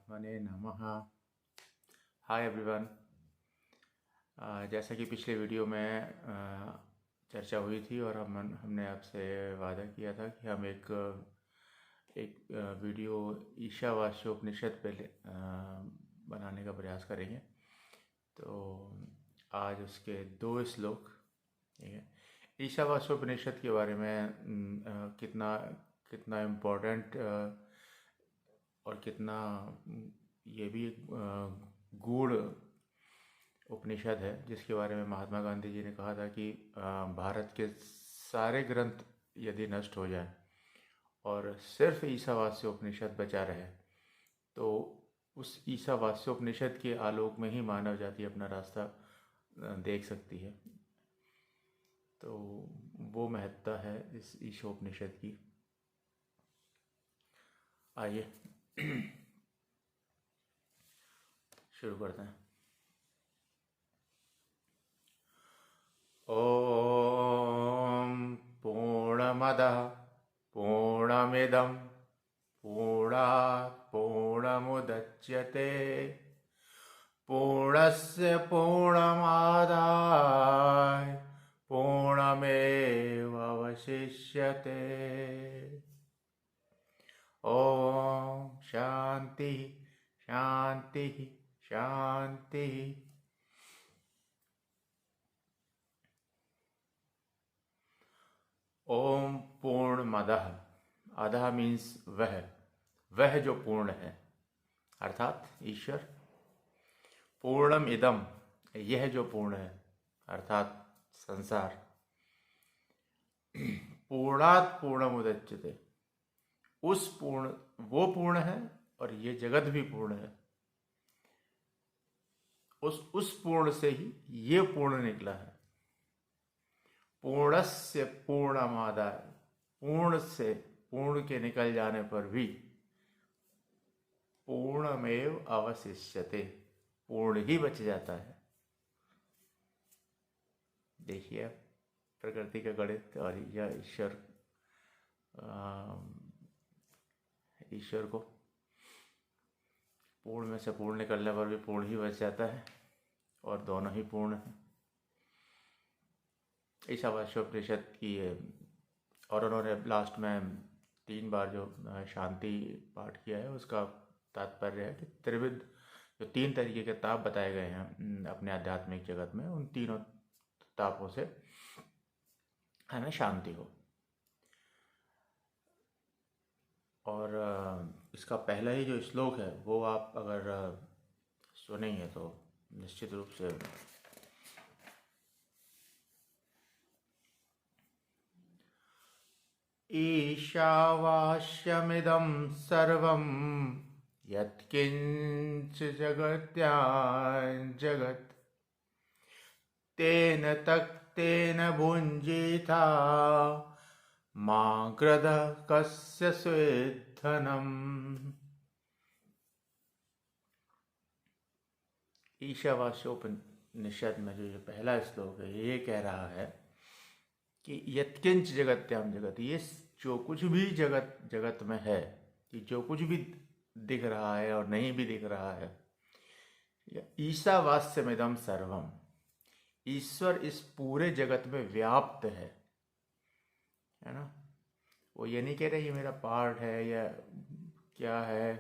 परमात्मने नमः। Hi everyone. जैसा कि पिछले वीडियो में चर्चा हुई थी और हमने आपसे वादा किया था कि हम एक वीडियो ईशावास्योपनिषद पे बनाने का प्रयास करेंगे। तो आज उसके 2 श्लोक, ठीक है। ईशावास्योपनिषद के बारे में कितना इम्पोर्टेंट और कितना ये भी गूढ़ उपनिषद है, जिसके बारे में महात्मा गांधी जी ने कहा था कि भारत के सारे ग्रंथ यदि नष्ट हो जाए और सिर्फ ईशावास्योपनिषद बचा रहे तो उस ईशावास्योपनिषद के आलोक में ही मानव जाति अपना रास्ता देख सकती है। तो वो महत्ता है इस ईशोपनिषद की। आइए शुरू करते हैं। ओम पूर्णमदः पूर्णमिदं पूर्णात् पूर्णमुदच्यते पूर्णस्य पूर्णमादाय पूर्णमेवावशिष्यते। ओम शांति शांति शांति। ओम पूर्णमदः, अधः मीन्स वह जो पूर्ण है अर्थात ईश्वर। पूर्णम इदम, यह जो पूर्ण है अर्थात संसार। पूर्णात् पूर्णमुदच्यते, वो पूर्ण है और ये जगत भी पूर्ण है। उस पूर्ण से ही ये पूर्ण निकला है। पूर्णस्य पूर्णमादाय, पूर्ण से पूर्ण के निकल जाने पर भी पूर्णमेव अवशिष्यते, पूर्ण ही बच जाता है। देखिए प्रकृति का गणित और यह ईश्वर को पूर्ण में से पूर्ण निकलने पर भी पूर्ण ही बच जाता है और दोनों ही पूर्ण हैं। ईशावास्योपनिषद की और उन्होंने लास्ट में 3 बार जो शांति पाठ किया है उसका तात्पर्य है कि त्रिविध जो 3 तरीके के ताप बताए गए हैं अपने आध्यात्मिक जगत में, उन तीनों तापों से हमें शांति हो। और इसका पहला ही जो श्लोक है वो आप अगर सुनेंगे तो निश्चित रूप से ईशावास्यमिदं सर्वं यत्किंच जगत्यां जगत् तेन तक्तेन भुञ्जीथा मा ग्रदः कस्य स्वेद्धनम्। ईशावास्योपनिषद में जो पहला श्लोक है ये कह रहा है कि यत्किंच जगत्याम जगत, ये जो कुछ भी जगत में है, कि जो कुछ भी दिख रहा है और नहीं भी दिख रहा है, ईशावास्यमिदं सर्वम, ईश्वर इस पूरे जगत में व्याप्त है ना। वो ये नहीं कह रहे ये मेरा पार्ट है या क्या है,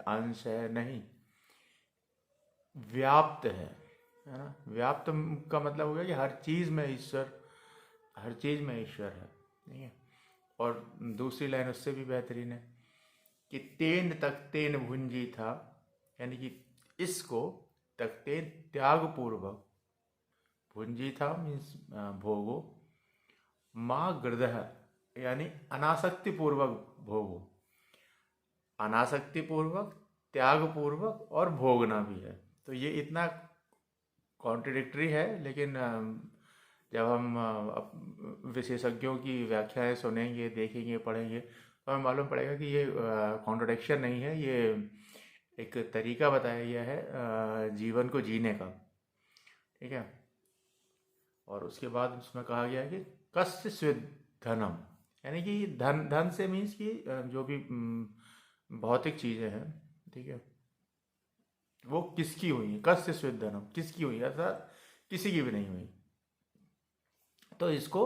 अंश है, नहीं, व्याप्त है ना। व्याप्त का मतलब हो गया कि हर चीज में ईश्वर है, ठीक है। और दूसरी लाइन उससे भी बेहतरीन है कि तेन तक्तेन भुंजी था, यानी कि इसको तक्तेन त्याग पूर्वक, भुंजी था मीन्स भोगो, माँ गृदह यानी अनासक्ति पूर्वक भोगो। अनासक्ति पूर्वक, त्याग पूर्वक और भोगना भी है। तो ये इतना कॉन्ट्रडिक्टरी है, लेकिन जब हम विशेषज्ञों की व्याख्याएं सुनेंगे, देखेंगे, पढ़ेंगे तो हमें मालूम पड़ेगा कि ये कॉन्ट्रडिक्शन नहीं है, ये एक तरीका बताया गया है जीवन को जीने का, ठीक है। और उसके बाद उसमें कहा गया है कि कस्य स्विद धनम, यानी कि धन से मीन्स कि जो भी भौतिक चीज़ें हैं, ठीक है, वो किसकी हुई है, कस्य स्विद्धनम, किसकी हुई है, अर्थात किसी की भी नहीं हुई। तो इसको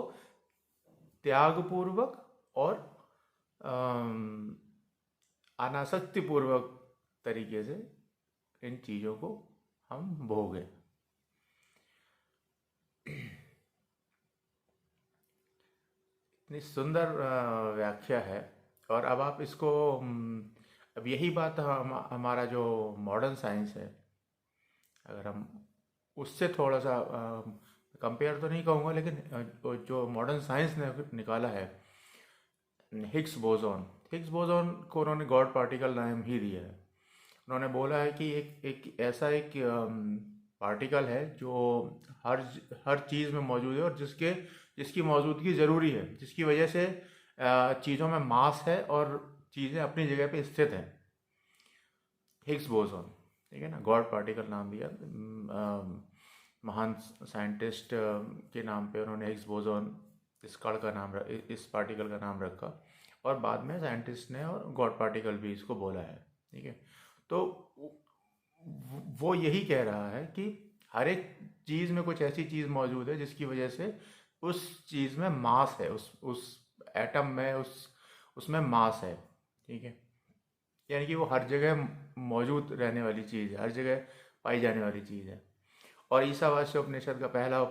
त्याग पूर्वक और अनासक्ति पूर्वक तरीके से इन चीज़ों को हम भोगें। इतनी सुंदर व्याख्या है। और अब आप इसको अब यही बात हमारा जो मॉडर्न साइंस है, अगर हम उससे थोड़ा सा कंपेयर तो नहीं कहूँगा, लेकिन जो मॉडर्न साइंस ने निकाला है, हिग्स बोसॉन, हिग्स बोसॉन को उन्होंने गॉड पार्टिकल नाम ही दिया है। उन्होंने बोला है कि एक ऐसा एक पार्टिकल है जो हर हर चीज़ में मौजूद है, और जिसकी मौजूदगी ज़रूरी है, जिसकी वजह से चीज़ों में मास है और चीज़ें अपनी जगह पे स्थित हैं। हिग्स बोसॉन, ठीक है ना, गॉड पार्टिकल नाम दिया। महान साइंटिस्ट के नाम पे उन्होंने हिग्स बोसॉन, इस कण का नाम, इस पार्टिकल का नाम रखा, और बाद में साइंटिस्ट ने और गॉड पार्टिकल भी इसको बोला है, ठीक है। तो वो यही कह रहा है कि हर एक चीज़ में कुछ ऐसी चीज़ मौजूद है जिसकी वजह से उस चीज़ में मास है, उस एटम में, उसमें मास है, ठीक है। यानी कि वो हर जगह मौजूद रहने वाली चीज़ है, हर जगह पाई जाने वाली चीज़ है। और ईसावास्य उपनिषद का पहला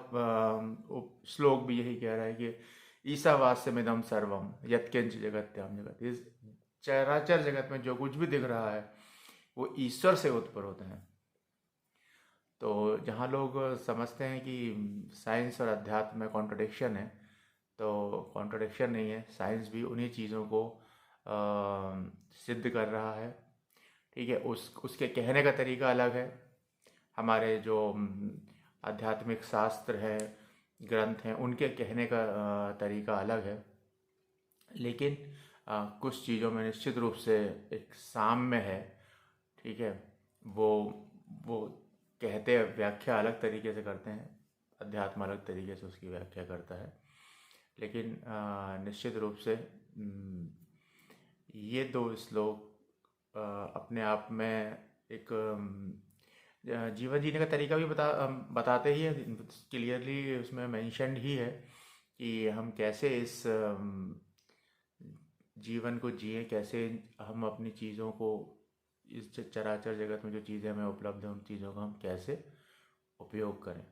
श्लोक भी यही कह रहा है कि ईसावास्यमिदं सर्वम यत्किंच जगत्याम जगत, इस चराचर जगत में जो कुछ भी दिख रहा है वो ईश्वर से उत्पन्न होते हैं। तो जहाँ लोग समझते हैं कि साइंस और अध्यात्म में कॉन्ट्रडिक्शन है, तो कॉन्ट्रडिक्शन नहीं है, साइंस भी उन्हीं चीज़ों को सिद्ध कर रहा है, ठीक है। उसके कहने का तरीका अलग है। हमारे जो आध्यात्मिक शास्त्र है, ग्रंथ हैं, उनके कहने का तरीका अलग है, लेकिन कुछ चीज़ों में निश्चित रूप से एक साम्य है, ठीक है। वो कहते हैं, व्याख्या अलग तरीके से करते हैं, अध्यात्म अलग तरीके से उसकी व्याख्या करता है, लेकिन निश्चित रूप से ये दो श्लोक अपने आप में एक जीवन जीने का तरीका भी बताते ही है, क्लियरली उसमें मेंशन्ड ही है कि हम कैसे इस जीवन को जिए, कैसे हम अपनी चीज़ों को, इस चराचर जगत में जो चीज़ें हमें उपलब्ध हैं, उन चीज़ों का हम कैसे उपयोग करें।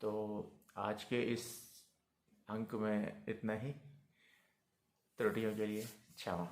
तो आज के इस अंक में इतना ही। त्रुटियों के लिए क्षमा।